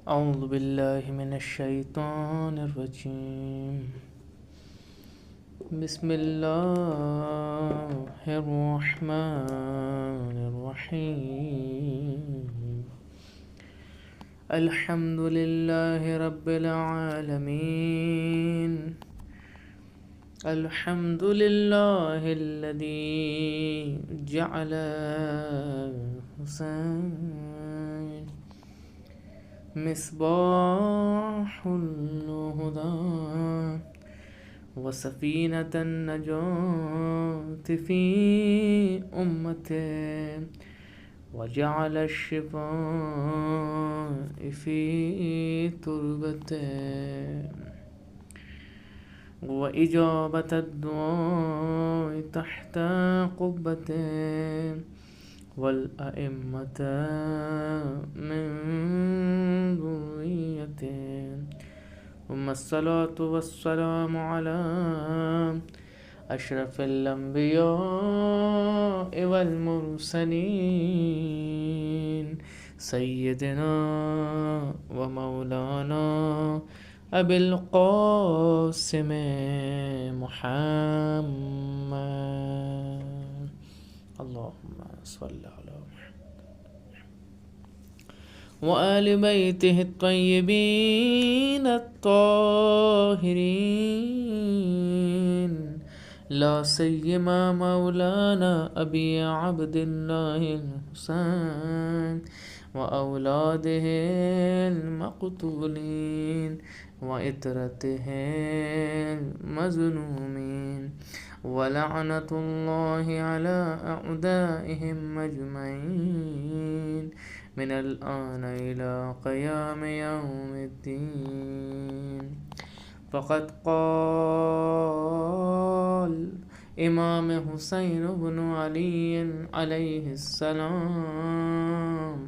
أعوذ بالله من الشيطان الرجيم. بسم الله الرحمن الرحيم. الحمد لله رب العالمين. الحمد لله الذي جعل الحسين مصباح الهدى وسفينة النجاة في أمته وجعل الشفاء في تربته وإجابة الدعاء تحت قبته والأئمة من ذريته. ثم الصلاة والسلام على أشرف الأنبياء والمرسلين سيدنا ومولانا أبي القاسم محمد. اللهم صل على وآل بيته الطيبين الطاهرين، لا سيما مولانا أبي عبد الله الحسين وأولاده المقتولين وإترته المظلومين، ولعنة الله على أعدائهم أجمعين من الآن إلى قيام يوم الدين. فقد قال إمام حسين بن علي عليه السلام: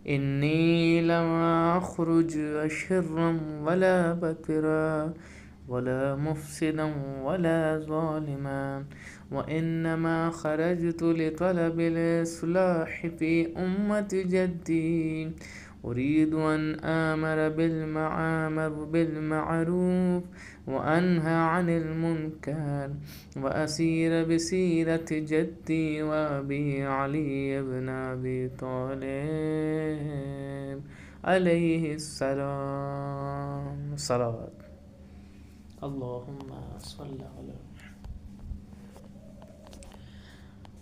إني لم أخرج أشرا ولا بكرا ولا مفسدا ولا ظالما، وإنما خرجت لطلب الإصلاح في أمة جدي، أريد أن آمر بالمعروف وأنهى عن المنكر وأسير بسيرة جدي وأبي علي بن أبي طالب عليه السلام. صلوات اللهم صل على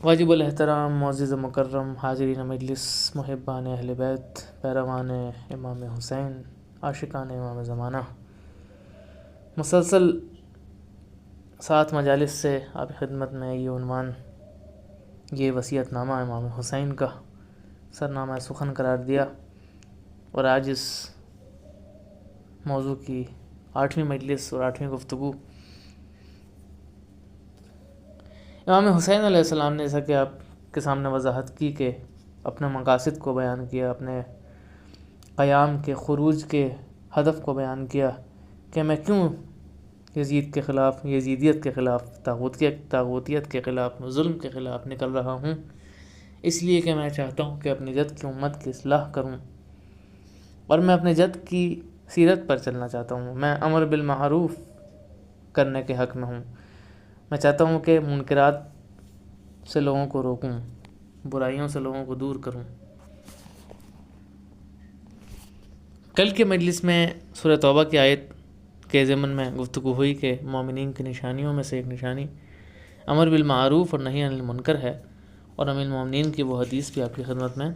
واجب الاحترام معزز مکرم حاضرین مجلس، محبان اہل بیت، پیروان امام حسین، عاشقان امام زمانہ، مسلسل 7 مجالس سے آپ کی خدمت میں یہ عنوان، یہ وصیت نامہ امام حسین کا سرنامہ سخن قرار دیا، اور آج اس موضوع کی 8ویں مجلس اور 8ویں گفتگو. امام حسین علیہ السلام نے جیسا کہ آپ کے سامنے وضاحت کی کہ اپنے مقاصد کو بیان کیا، اپنے قیام کے خروج کے ہدف کو بیان کیا کہ میں کیوں یزید کے خلاف، یزیدیت کے خلاف، طاغوتیت کے خلاف، ظلم کے خلاف نکل رہا ہوں. اس لیے کہ میں چاہتا ہوں کہ اپنی جد کی امت کی اصلاح کروں، اور میں اپنے جد کی سیرت پر چلنا چاہتا ہوں. میں امر بالمعروف کرنے کے حق میں ہوں. میں چاہتا ہوں کہ منکرات سے لوگوں کو روکوں، برائیوں سے لوگوں کو دور کروں. کل کے مجلس میں سورہ توبہ کی آیت کے ضمن میں گفتگو ہوئی کہ مومنین کی نشانیوں میں سے ایک نشانی امر بالمعروف اور نہی عن المنکر ہے، اور امیر المومنین کی وہ حدیث بھی آپ کی خدمت میں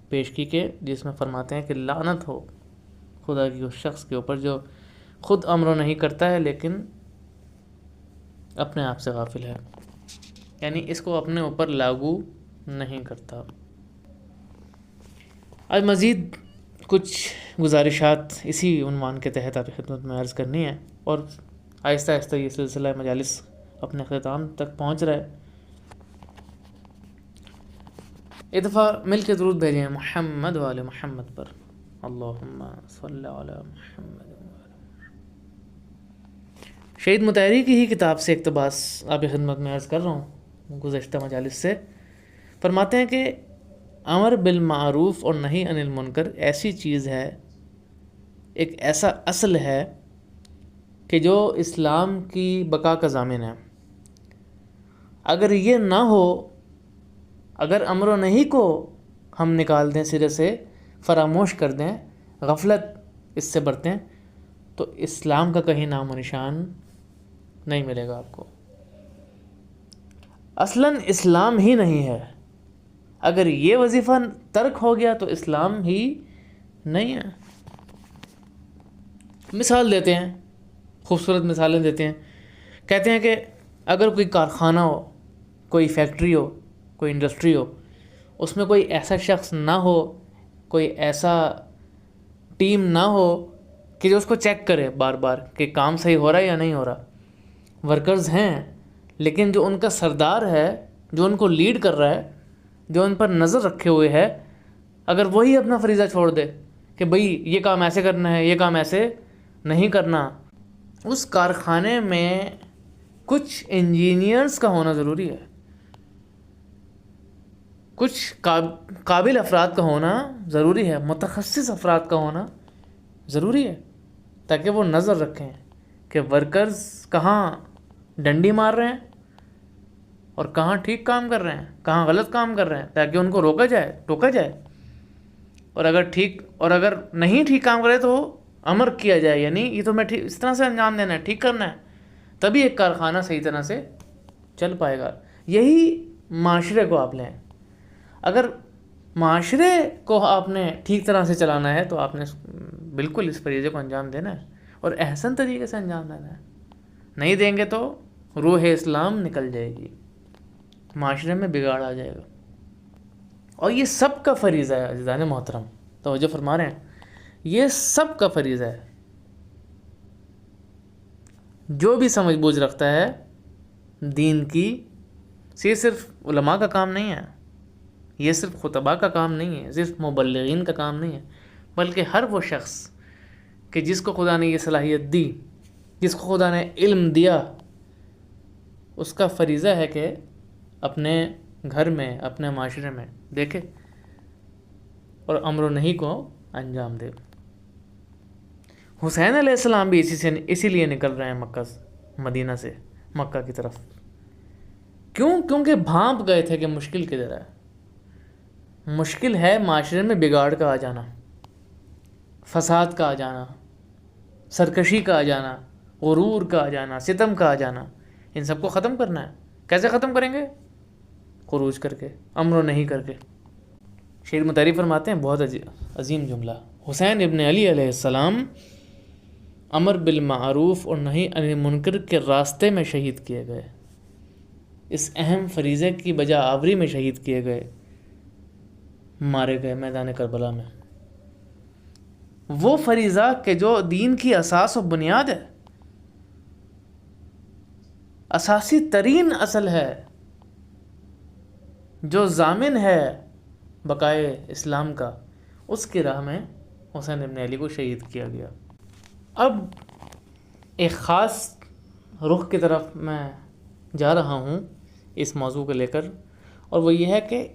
پیش کی کہ جس میں فرماتے ہیں کہ لعنت ہو خدا کی اس شخص کے اوپر جو خود امر نہیں کرتا ہے لیکن اپنے آپ سے غافل ہے، یعنی اس کو اپنے اوپر لاگو نہیں کرتا. آج مزید کچھ گزارشات اسی عنوان کے تحت آپ کی خدمت میں عرض کرنی ہے، اور آہستہ آہستہ یہ سلسلہ مجالس اپنے اختتام تک پہنچ رہا ہے. ایک دفعہ مل کے درود بھیجیں محمد وآل محمد پر. اللہم صل علی محمد. شہید مطہری کی ہی کتاب سے اقتباس آپ کی خدمت میں عرض کر رہا ہوں گزشتہ مجالس سے. فرماتے ہیں کہ امر بالمعروف اور نہی عن المنکر ایسی چیز ہے، ایک ایسا اصل ہے کہ جو اسلام کی بقا کا ضامن ہے۔ اگر یہ نہ ہو، اگر امر و نہی کو ہم نکال دیں سرے سے، فراموش کر دیں، غفلت اس سے برتیں، تو اسلام کا کہیں نام و نشان نہیں ملے گا آپ کو۔ اصلاً اسلام ہی نہیں ہے۔ اگر یہ وظیفہ ترک ہو گیا تو اسلام ہی نہیں ہے۔ مثال دیتے ہیں، خوبصورت مثالیں دیتے ہیں، کہتے ہیں کہ اگر کوئی کارخانہ ہو، کوئی فیکٹری ہو، کوئی انڈسٹری ہو، اس میں کوئی ایسا شخص نہ ہو، کوئی ایسا ٹیم نہ ہو کہ جو اس کو چیک کرے بار بار کہ کام صحیح ہو رہا ہے یا نہیں ہو رہا۔ ورکرز ہیں، لیکن جو ان کا سردار ہے، جو ان کو لیڈ کر رہا ہے، جو ان پر نظر رکھے ہوئے ہے، اگر وہی اپنا فریضہ چھوڑ دے کہ بھئی یہ کام ایسے کرنا ہے، یہ کام ایسے نہیں کرنا، اس کارخانے میں کچھ انجینئرز کا ہونا ضروری ہے، کچھ قابل افراد کا ہونا ضروری ہے، متخصص افراد کا ہونا ضروری ہے، تاکہ وہ نظر رکھیں کہ ورکرز کہاں ڈنڈی مار رہے ہیں اور کہاں ٹھیک کام کر رہے ہیں، کہاں غلط کام کر رہے ہیں، تاکہ ان کو روکا جائے، ٹوکا جائے، اور اگر نہیں ٹھیک کام کرے تو امر کیا جائے، یعنی یہ تو میں اس طرح سے انجام دینا ہے، ٹھیک کرنا ہے، تبھی ایک کارخانہ صحیح طرح سے چل پائے گا۔ یہی معاشرے کو آپ لیں، اگر معاشرے کو آپ نے ٹھیک طرح سے چلانا ہے تو آپ نے بالکل اس فریضے کو انجام دینا ہے اور احسن طریقے سے انجام دینا ہے۔ نہیں دیں گے تو روح اسلام نکل جائے گی، معاشرے میں بگاڑ آ جائے گا۔ اور یہ سب کا فریضہ ہے عزیزان محترم، توجہ فرما رہے ہیں، یہ سب کا فریضہ ہے۔ جو بھی سمجھ بوجھ رکھتا ہے دین کی، یہ صرف علماء کا کام نہیں ہے، یہ صرف خطباء کا کام نہیں ہے، صرف مبلغین کا کام نہیں ہے، بلکہ ہر وہ شخص کہ جس کو خدا نے یہ صلاحیت دی، جس کو خدا نے علم دیا، اس کا فریضہ ہے کہ اپنے گھر میں، اپنے معاشرے میں دیکھے اور امر و نہی کو انجام دے۔ حسین علیہ السلام بھی اسی لیے نکل رہے ہیں مدینہ سے مکہ کی طرف۔ کیونکہ بھانپ گئے تھے کہ مشکل کدھر ہے۔ مشکل ہے معاشرے میں بگاڑ کا آ جانا، فساد کا آ جانا، سرکشی کا آ جانا، غرور کا آ جانا، ستم کا آ جانا۔ ان سب کو ختم کرنا ہے۔ کیسے ختم کریں گے؟ خروج کر کے، امر و نہی کر کے۔ شیر مطہری فرماتے ہیں بہت عظیم جملہ، حسین ابن علی علیہ السلام امر بالمعروف اور نہی عن المنکر کے راستے میں شہید کیے گئے، اس اہم فریضے کی بجا آوری میں شہید کیے گئے، مارے گئے میدان کربلا میں۔ وہ فریضہ کہ جو دین کی اساس و بنیاد ہے، اساسی ترین اصل ہے، جو ضامن ہے بقائے اسلام کا، اس کی راہ میں حسین ابن علی کو شہید کیا گیا۔ اب ایک خاص رخ کی طرف میں جا رہا ہوں اس موضوع کو لے کر، اور وہ یہ ہے کہ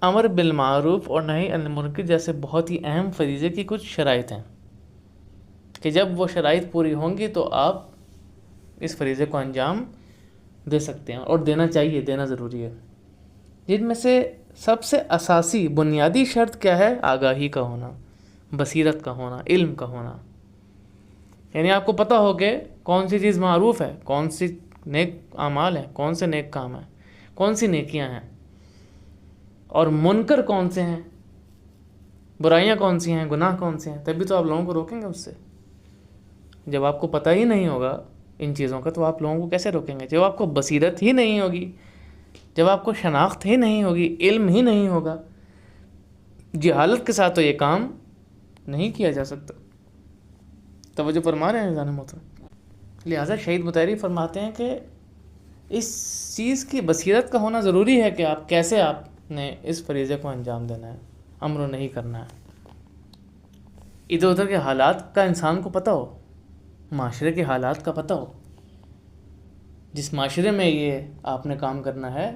امر بالمعروف اور نہی عن المنکر جیسے بہت ہی اہم فریضے کی کچھ شرائط ہیں کہ جب وہ شرائط پوری ہوں گی تو آپ اس فریضے کو انجام دے سکتے ہیں، اور دینا چاہیے، دینا ضروری ہے۔ جن میں سے سب سے اساسی بنیادی شرط کیا ہے؟ آگاہی کا ہونا، بصیرت کا ہونا، علم کا ہونا۔ یعنی آپ کو پتہ ہو کہ کون سی چیز معروف ہے، کون سی نیک اعمال ہیں، کون سے نیک کام ہیں، کون سی نیکیاں ہیں، اور منکر کون سے ہیں، برائیاں کون سی ہیں، گناہ کون سے ہیں۔ تبھی تو آپ لوگوں کو روکیں گے اس سے۔ جب آپ کو پتہ ہی نہیں ہوگا ان چیزوں کا تو آپ لوگوں کو کیسے روکیں گے؟ جب آپ کو بصیرت ہی نہیں ہوگی، جب آپ کو شناخت ہی نہیں ہوگی، علم ہی نہیں ہوگا، جہالت کے ساتھ تو یہ کام نہیں کیا جا سکتا۔ توجہ فرما رہے ہیں جان محترم؟ لہٰذا شہید مطہری فرماتے ہیں کہ اس چیز کی بصیرت کا ہونا ضروری ہے کہ کیسے آپ نے اس فریضے کو انجام دینا ہے، امر و نہی کرنا ہے۔ ادھر ادھر کے حالات کا انسان کو پتہ ہو، معاشرے کے حالات کا پتہ ہو، جس معاشرے میں یہ آپ نے کام کرنا ہے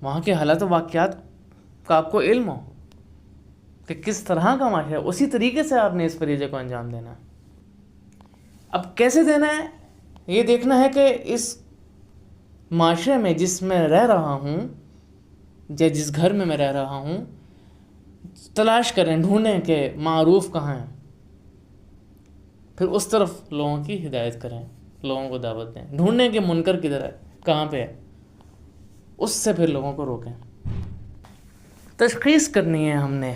وہاں کے حالات و واقعات کا آپ کو علم ہو کہ کس طرح کا معاشرہ ہے، اسی طریقے سے آپ نے اس فریضے کو انجام دینا ہے۔ اب کیسے دینا ہے یہ دیکھنا ہے کہ اس معاشرے میں جس میں رہ رہا ہوں یا جس گھر میں رہ رہا ہوں، تلاش کریں، ڈھونڈیں کہ معروف کہاں ہے، پھر اس طرف لوگوں کی ہدایت کریں، لوگوں کو دعوت دیں، ڈھونڈیں کہ منکر کدھر ہے، کہاں پہ ہے، اس سے پھر لوگوں کو روکیں۔ تشخیص کرنی ہے ہم نے،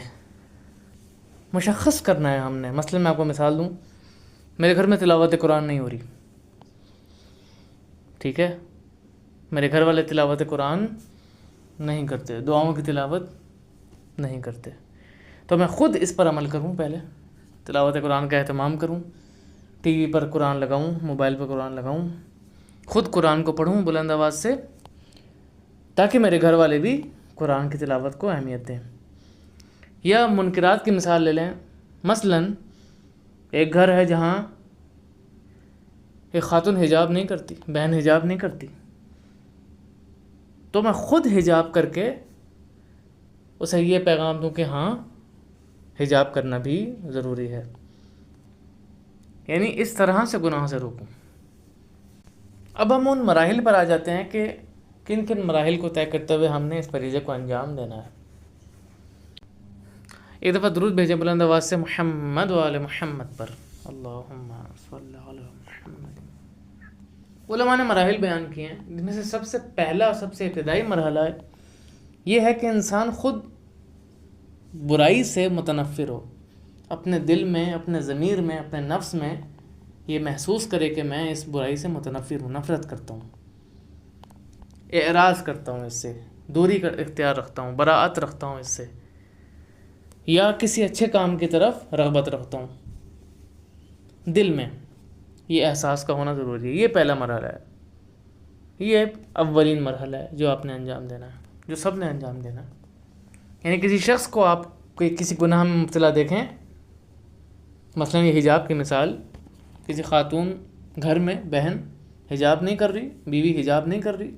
مشخص کرنا ہے ہم نے۔ مثلا میں آپ کو مثال دوں، میرے گھر میں تلاوت قرآن نہیں ہو رہی، ٹھیک ہے، میرے گھر والے تلاوت قرآن نہیں کرتے، دعاؤں کی تلاوت نہیں کرتے، تو میں خود اس پر عمل کروں، پہلے تلاوت قرآن کا اہتمام کروں، ٹی وی پر قرآن لگاؤں، موبائل پر قرآن لگاؤں، خود قرآن کو پڑھوں بلند آواز سے، تاکہ میرے گھر والے بھی قرآن کی تلاوت کو اہمیت دیں۔ یا منکرات کی مثال لے لیں، مثلا ایک گھر ہے جہاں ایک خاتون حجاب نہیں کرتی، بہن حجاب نہیں کرتی، تو میں خود حجاب کر کے اسے یہ پیغام دوں کہ ہاں حجاب کرنا بھی ضروری ہے، یعنی اس طرح سے گناہوں سے روکوں۔ اب ہم ان مراحل پر آ جاتے ہیں کہ کن کن مراحل کو طے کرتے ہوئے ہم نے اس فریضے کو انجام دینا ہے۔ ایک دفعہ درود بھیجیں بلند آواز سے محمد وآل محمد پر، اللہم صلی علی محمد۔ علماء نے مراحل بیان کیے ہیں، جن میں سے سب سے پہلا اور سب سے ابتدائی مرحلہ یہ ہے کہ انسان خود برائی سے متنفر ہو، اپنے دل میں، اپنے ضمیر میں، اپنے نفس میں یہ محسوس کرے کہ میں اس برائی سے متنفر ہوں، نفرت کرتا ہوں، اعراض کرتا ہوں، اس سے دوری کا اختیار رکھتا ہوں، براءت رکھتا ہوں اس سے، یا کسی اچھے کام کی طرف رغبت رکھتا ہوں دل میں۔ یہ احساس کا ہونا ضروری ہے، یہ پہلا مرحلہ ہے، یہ اولین مرحلہ ہے جو آپ نے انجام دینا ہے، جو سب نے انجام دینا ہے۔ یعنی کسی شخص کو آپ کسی گناہ میں مبتلا دیکھیں، مثلا یہ حجاب کی مثال، کسی خاتون گھر میں بہن حجاب نہیں کر رہی، بیوی حجاب نہیں کر رہی،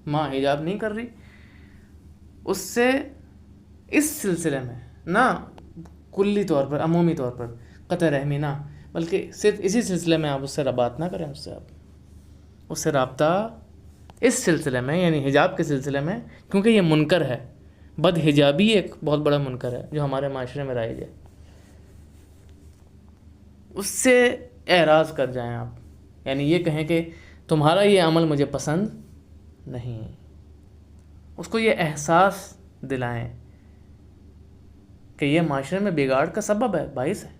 ماں حجاب نہیں کر رہی، اس سے اس سلسلے میں نہ کلی طور پر، عمومی طور پر قطع رحمی نہ، بلکہ صرف اسی سلسلے میں آپ اس سے بات نہ کریں، اس سے رابطہ اس سلسلے میں، یعنی حجاب کے سلسلے میں، کیونکہ یہ منکر ہے، بد حجابی ایک بہت بڑا منکر ہے جو ہمارے معاشرے میں رائج ہے، اس سے اعراض کر جائیں آپ، یعنی یہ کہیں کہ تمہارا یہ عمل مجھے پسند نہیں، اس کو یہ احساس دلائیں کہ یہ معاشرے میں بگاڑ کا سبب ہے، باعث ہے۔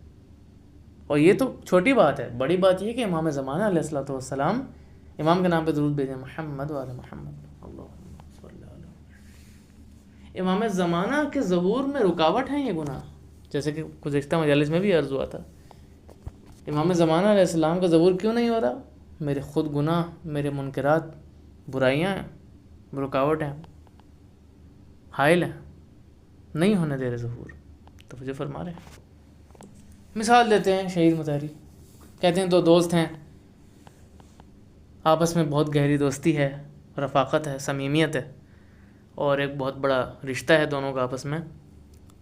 اور یہ تو چھوٹی بات ہے، بڑی بات یہ کہ امام زمانہ علیہ الصلوۃ والسلام، امام کے نام پہ درود بھیجیں، محمد وعلی محمد، اللہم صلی علی۔ امام زمانہ کے ظہور میں رکاوٹ ہیں یہ گناہ، جیسے کہ گزشتہ مجالس میں بھی عرض ہوا تھا، امام زمانہ علیہ السلام کا ظہور کیوں نہیں ہو رہا؟ میرے خود گناہ، میرے منکرات، برائیاں ہیں، رکاوٹ ہیں، حائل ہیں، نہیں ہونے دے رہے ظہور، توجہ فرما رہے ہیں۔ مثال دیتے ہیں شہید مطہری، کہتے ہیں دو دوست ہیں، آپس میں بہت گہری دوستی ہے، رفاقت ہے، صمیمیت ہے، اور ایک بہت بڑا رشتہ ہے دونوں کا آپس میں،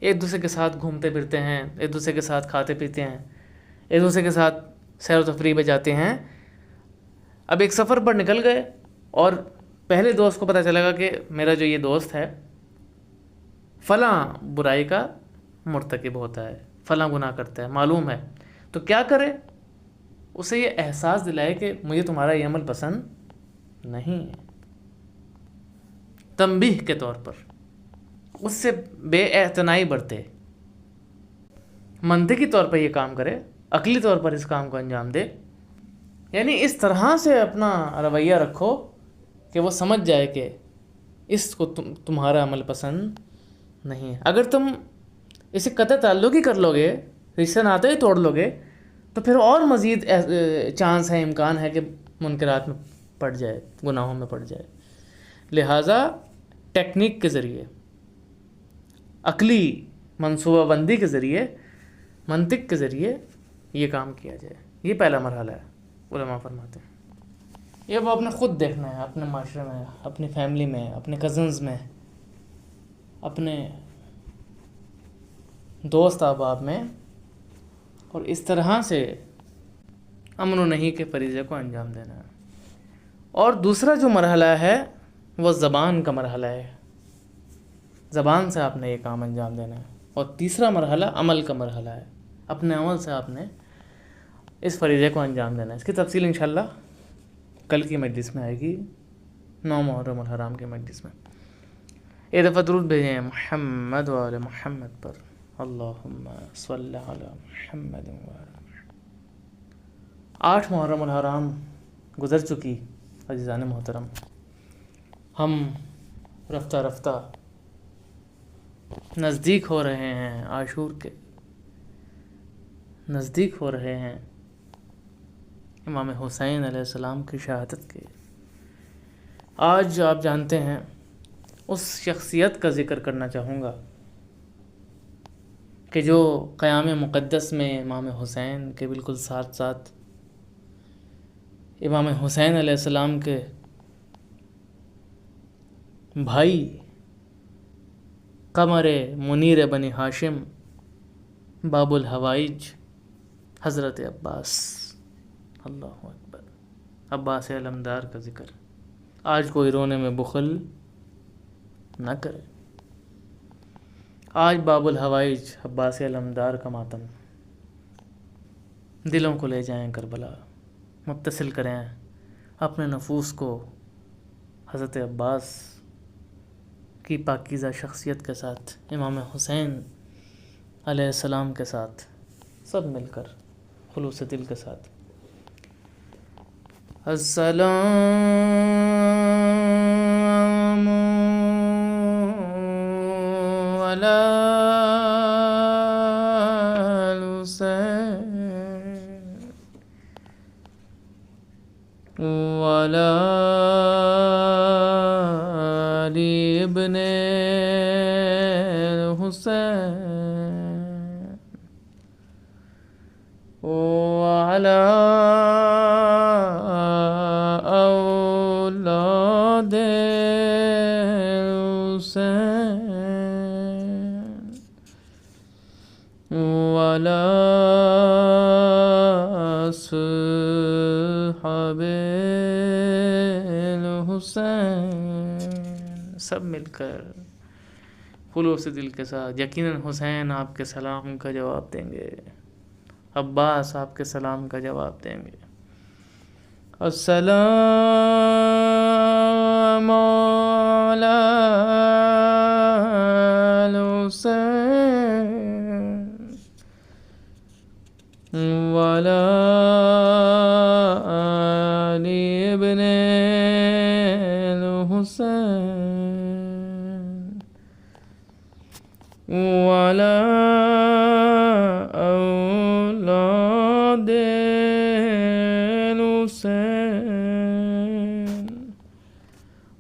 ایک دوسرے کے ساتھ گھومتے پھرتے ہیں، ایک دوسرے کے ساتھ کھاتے پیتے ہیں، ایک دوسرے کے ساتھ سیر و تفریح پہ جاتے ہیں۔ اب ایک سفر پر نکل گئے اور پہلے دوست کو پتہ چلے گا کہ میرا جو یہ دوست ہے فلاں برائی کا مرتکب ہوتا ہے، فلاں گناہ کرتا ہے، معلوم ہے، تو کیا کرے؟ اسے یہ احساس دلائے کہ مجھے تمہارا یہ عمل پسند نہیں ہے، تنبیہ کے طور پر اس سے بے اعتنائی برتے، منطقی طور پر یہ کام کرے، عقلی طور پر اس کام کو انجام دے، یعنی اس طرح سے اپنا رویہ رکھو کہ وہ سمجھ جائے کہ اس کو تمہارا عمل پسند نہیں ہے۔ اگر تم اسے قطع تعلق ہی کر لو گے، رشتہ ناطے ہی توڑ لو گے، تو پھر اور مزید چانس ہے، امکان ہے کہ منکرات میں پڑ جائے، گناہوں میں پڑ جائے۔ لہٰذا ٹیکنیک کے ذریعے، عقلی منصوبہ بندی کے ذریعے، منطق کے ذریعے یہ کام کیا جائے، یہ پہلا مرحلہ ہے، علماء فرماتے ہیں۔ یہ وہ اپنے خود دیکھنا ہے، اپنے معاشرے میں، اپنی فیملی میں، اپنے کزنز میں، اپنے دوست احباب میں، اور اس طرح سے امن و نہیں کے فریضے کو انجام دینا ہے۔ اور دوسرا جو مرحلہ ہے وہ زبان کا مرحلہ ہے، زبان سے آپ نے یہ کام انجام دینا ہے۔ اور تیسرا مرحلہ عمل کا مرحلہ ہے، اپنے عمل سے آپ نے اس فریضے کو انجام دینا ہے۔ اس کی تفصیل انشاءاللہ کل کی مجلس میں آئے گی، 9 محرم الحرام کی مجلس میں۔ ایک دفعہ درود بھیجیں محمد و آل محمد پر، اللہم صلی علی محمد و آل محمد۔ 8 محرم الحرام گزر چکی عزیزان محترم، ہم رفتہ رفتہ نزدیک ہو رہے ہیں عاشور کے، نزدیک ہو رہے ہیں امام حسین علیہ السلام کی شہادت کے۔ آج آپ جانتے ہیں اس شخصیت کا ذکر کرنا چاہوں گا کہ جو قیام مقدس میں امام حسین کے بالکل ساتھ ساتھ امام حسین علیہ السلام کے بھائی قمر منیر بنی ہاشم باب الحوائج حضرت عباس، اللہ اکبر، عباس علمدار کا ذکر۔ آج کوئی رونے میں بخل نہ کرے، آج باب الحوائج عباس علمدار کا ماتم، دلوں کو لے جائیں کربلا، متصل کریں اپنے نفوس کو حضرت عباس کی پاکیزہ شخصیت کے ساتھ، امام حسین علیہ السلام کے ساتھ، سب مل کر خلوص دل کے ساتھ۔ السلام علی الحسین وعلی علی ابن الحسین وعلی اولاد الحسین وعلی اصحاب الحسین، سب مل کر خلوص دل کے ساتھ۔ یقیناً حسین آپ کے سلام کا جواب دیں گے، عباس آپ کے سلام کا جواب دیں گے۔ السلام علی الحسین وعلی علی ابن الحسین وعلی اولاد الحسین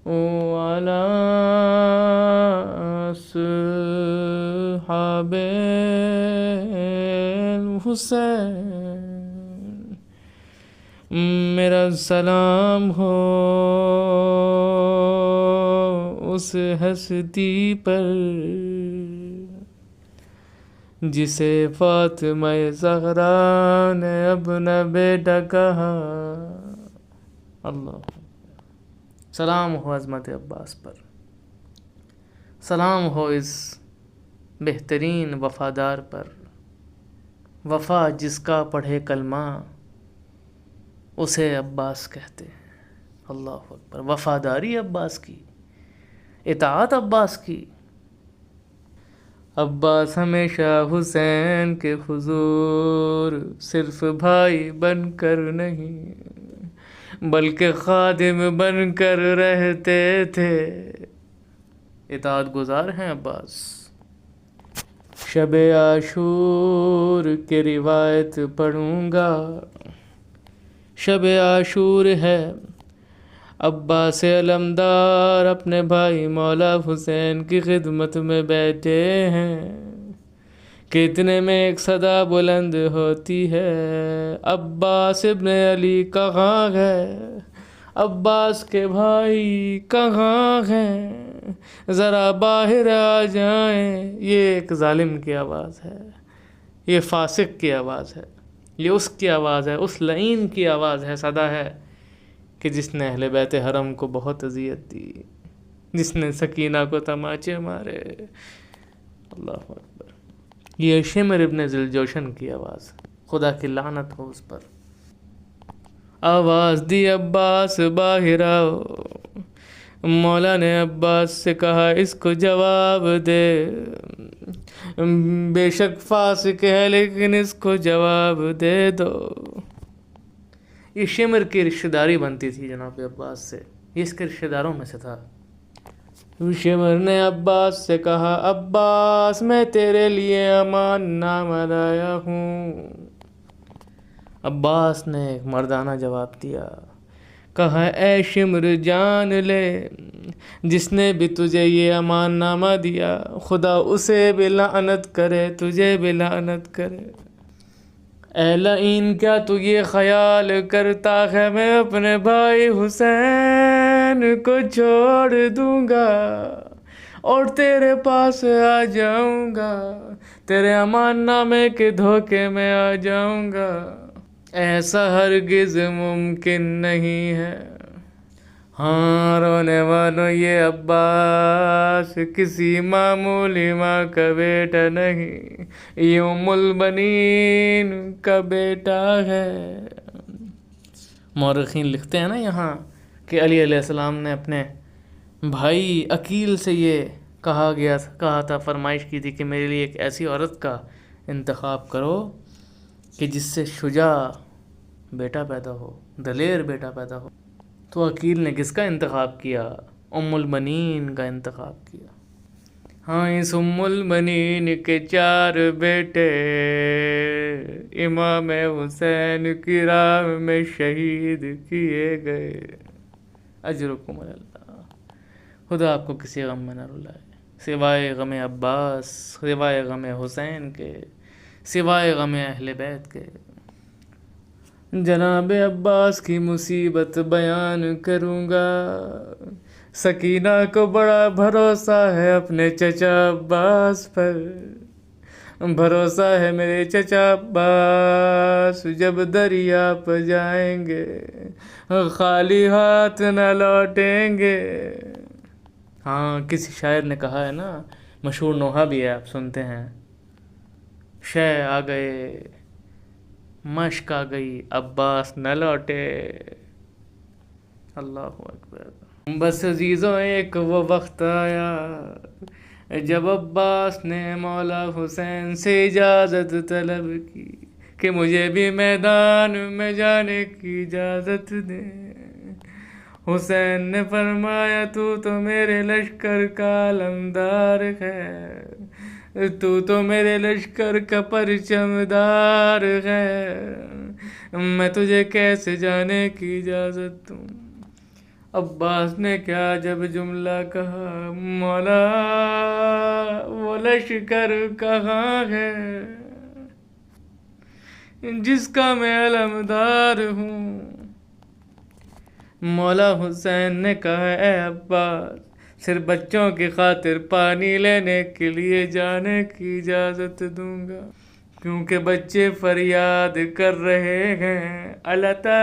وعلی اصحاب الحسین۔ میرا سلام ہو اس ہستی پر جسے فاطمہ زہرا نے اپنا بیٹا کہا، اللہ۔ سلام ہو عظمت عباس پر، سلام ہو اس بہترین وفادار پر، وفا جس کا پڑھے کلمہ اسے عباس کہتے ہیں، اللہ اکبر۔ وفاداری عباس کی، اطاعت عباس کی۔ عباس ہمیشہ حسین کے حضور صرف بھائی بن کر نہیں بلکہ خادم بن کر رہتے تھے، اطاعت گزار ہیں عباس۔ شب عاشور کی روایت پڑھوں گا، شب عاشور ہے، عباس علمدار اپنے بھائی مولا حسین کی خدمت میں بیٹھے ہیں کہ اتنے میں ایک صدا بلند ہوتی ہے، عباس ابن علی کہاں ہے، عباس کے بھائی کہاں ہیں؟ ذرا باہر آ جائیں. یہ ایک ظالم کی آواز ہے، یہ فاسق کی آواز ہے، یہ اس کی آواز ہے، اس لعین کی آواز ہے، صدا ہے کہ جس نے اہل بیت حرم کو بہت اذیت دی، جس نے سکینہ کو تماچے مارے. اللہ اکبر. یہ شمر ابن ذوالجوشن کی آواز، خدا کی لعنت ہو اس پر. آواز دی عباس باہر آؤ. مولا نے عباس سے کہا اس کو جواب دے، بے شک فاسق ہے لیکن اس کو جواب دے دو. یہ شمر کی رشتہ داری بنتی تھی جناب عباس سے، یہ اس کے رشتہ داروں میں سے تھا. شمر نے عباس سے کہا عباس میں تیرے لیے امان نامہ لایا ہوں. عباس نے ایک مردانہ جواب دیا، کہا اے شمر جان لے، جس نے بھی تجھے یہ امان نامہ دیا خدا اسے بھی لعنت کرے، تجھے بھی لعنت کرے. اے لعین کیا تو یہ خیال کرتا ہے میں اپنے بھائی حسین کو چھوڑ دوں گا اور تیرے پاس آ جاؤں گا، تیرے امان نامے کے دھوکے میں آ جاؤں گا؟ ایسا ہرگز ممکن نہیں ہے. ہاں رونے والوں، یہ عباس کسی معمولی ماں کا بیٹا نہیں، یہ ام البنین کا بیٹا ہے. مورخین لکھتے ہیں نا یہاں کہ علی علیہ السلام نے اپنے بھائی عقیل سے یہ کہا تھا، فرمائش کی تھی کہ میرے لیے ایک ایسی عورت کا انتخاب کرو کہ جس سے شجاع بیٹا پیدا ہو، دلیر بیٹا پیدا ہو. تو عقیل نے کس کا انتخاب کیا؟ ام البنین کا انتخاب کیا. ہاں اس ام البنین کے 4 بیٹے امام حسین کی راہ میں شہید کیے گئے. اجرکم اللہ. خدا آپ کو کسی غم میں نہ رلائے، سوائے غم عباس، سوائے غم حسین کے، سوائے غم اہل بیت کے. جناب عباس کی مصیبت بیان کروں گا. سکینہ کو بڑا بھروسہ ہے اپنے چچا عباس پر، بھروسہ ہے میرے چچا عباس جب دریا پہ جائیں گے خالی ہاتھ نہ لوٹیں گے. ہاں کسی شاعر نے کہا ہے نا، مشہور نوحہ بھی ہے، آپ سنتے ہیں، شے آ گئے مشک آ گئی عباس نہ لوٹے. اللہ اکبر. بس عزیزوں ایک وہ وقت آیا جب عباس نے مولا حسین سے اجازت طلب کی کہ مجھے بھی میدان میں جانے کی اجازت دے. حسین نے فرمایا تو میرے لشکر کا علمدار ہے، تو میرے لشکر کا پرچم دار ہے، میں تجھے کیسے جانے کی اجازت دوں؟ عباس نے کیا جب جملہ کہا، مولا وہ لشکر کہاں ہے جس کا میں علمدار ہوں؟ مولا حسین نے کہا اے عباس صرف بچوں کی خاطر پانی لینے کے لیے جانے کی اجازت دوں گا، کیونکہ بچے فریاد کر رہے ہیں التش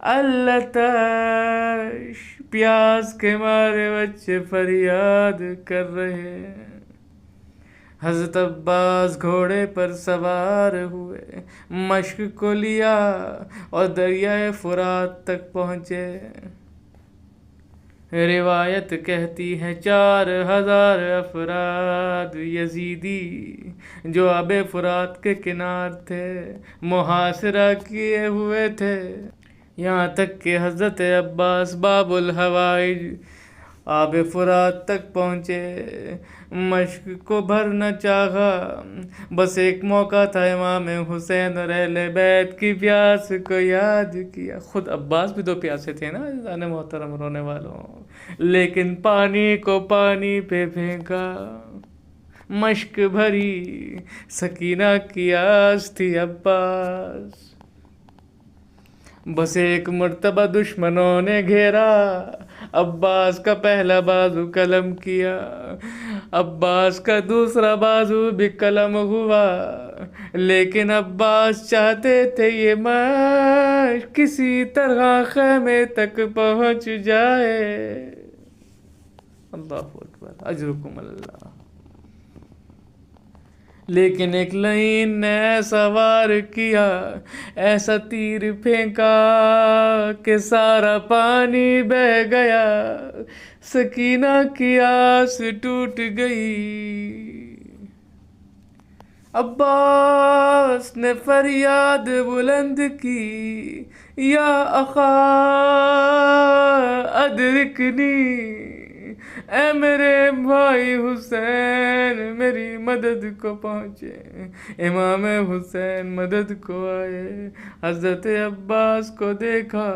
التش، پیاس کے مارے بچے فریاد کر رہے ہیں. حضرت عباس گھوڑے پر سوار ہوئے، مشق کو لیا اور دریائے فرات تک پہنچے. روایت کہتی ہے 4000 افراد یزیدی جو آب فرات کے کنار تھے محاصرہ کیے ہوئے تھے، یہاں تک کہ حضرت عباس باب الحوائج آب فرات تک پہنچے. مشق کو بھرنا چاہا، بس ایک موقع تھا، امام حسین اور اہل بیت کی پیاس کو یاد کیا. خود عباس بھی 2 پیاسے تھے نا عزیزان محترم رونے والوں، لیکن پانی کو پانی پہ پھینکا. مشق بھری سکینہ کی آس تھی عباس. بس ایک مرتبہ دشمنوں نے گھیرا، عباس کا پہلا بازو قلم کیا، عباس کا دوسرا بازو بھی قلم ہوا، لیکن عباس چاہتے تھے یہ مشق کسی طرح خیمے تک پہنچ جائے۔ اللہ اکبر، اجرکم اللہ۔ لیکن ایک لعین نے ایسا وار کیا، ایسا تیر پھینکا کہ سارا پانی بہہ گیا، سکینہ کی آس ٹوٹ گئی۔ عباس نے فریاد بلند کی، یا اخا ادرکنی، اے میرے بھائی حسین میری مدد کو پہنچے۔ امام حسین مدد کو آئے، حضرت عباس کو دیکھا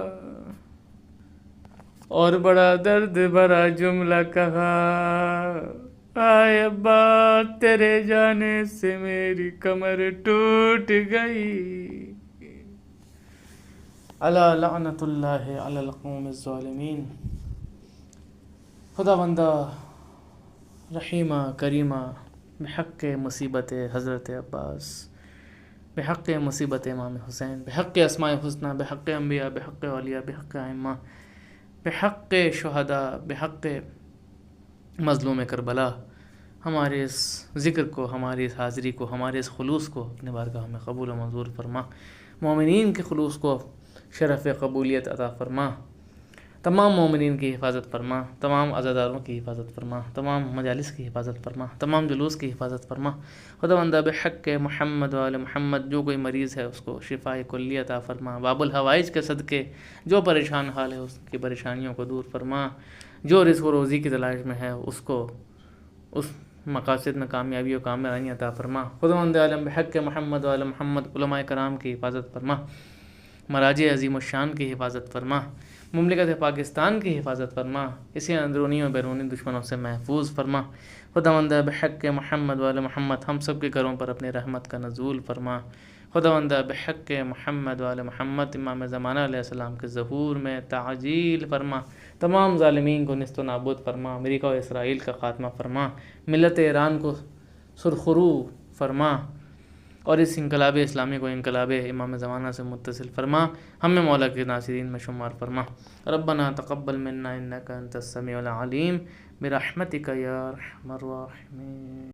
اور بڑا درد بھرا جملہ کہا، آئے عباس تیرے جانے سے میری کمر ٹوٹ گئی۔ الا لعنت اللہ علی القوم الظالمین۔ خدا بندہ رحیمہ کریمہ، بحق مصیبت حضرت عباس، بحق مصیبت امام حسین، بحق اسماء الحسنی، بحق انبیاء، بحق اولیاء، بحق ائمہ، بحق شہداء، بحق مظلوم کربلا، ہمارے اس ذکر کو، ہماری اس حاضری کو، ہمارے اس خلوص کو اپنے بارگاہ میں قبول و منظور فرما۔ مومنین کے خلوص کو شرف قبولیت عطا فرما، تمام مومنین کی حفاظت فرما، تمام عزاداروں کی حفاظت فرما، تمام مجالس کی حفاظت فرما، تمام جلوس کی حفاظت فرما۔ خدا بندہ بحق محمد وآل محمد، جو کوئی مریض ہے اس کو شفاء کلی عطا فرما، باب الحوائج کے صدقے جو پریشان حال ہے اس کی پریشانیوں کو دور فرما، جو رزق و روزی کی تلاش میں ہے اس کو اس مقاصد میں کامیابی و کامیابی عطا فرما۔ خداوند عالم بحق محمد وآل محمد، علماء کرام کی حفاظت فرما، مراجع عظیم الشان کی حفاظت فرما، مملکت پاکستان کی حفاظت فرما، اسے اندرونی و بیرونی دشمنوں سے محفوظ فرما۔ خداوند بحق محمد وآل محمد، ہم سب کے گھروں پر اپنی رحمت کا نزول فرما۔ خداوند بحق محمد وآل محمد، امام زمانہ علیہ السلام کے ظہور میں تعجیل فرما، تمام ظالمین کو نیست و نابود فرما، امریکہ و اسرائیل کا خاتمہ فرما، ملت ایران کو سرخرو فرما، اور اس انقلاب اسلامی کو انقلاب امام زمانہ سے متصل فرما، ہمیں مولا کے ناصرین میں شمار فرما۔ ربنا تقبل منا انک انت السمیع العلیم برحمتک یا ارحم الراحمین۔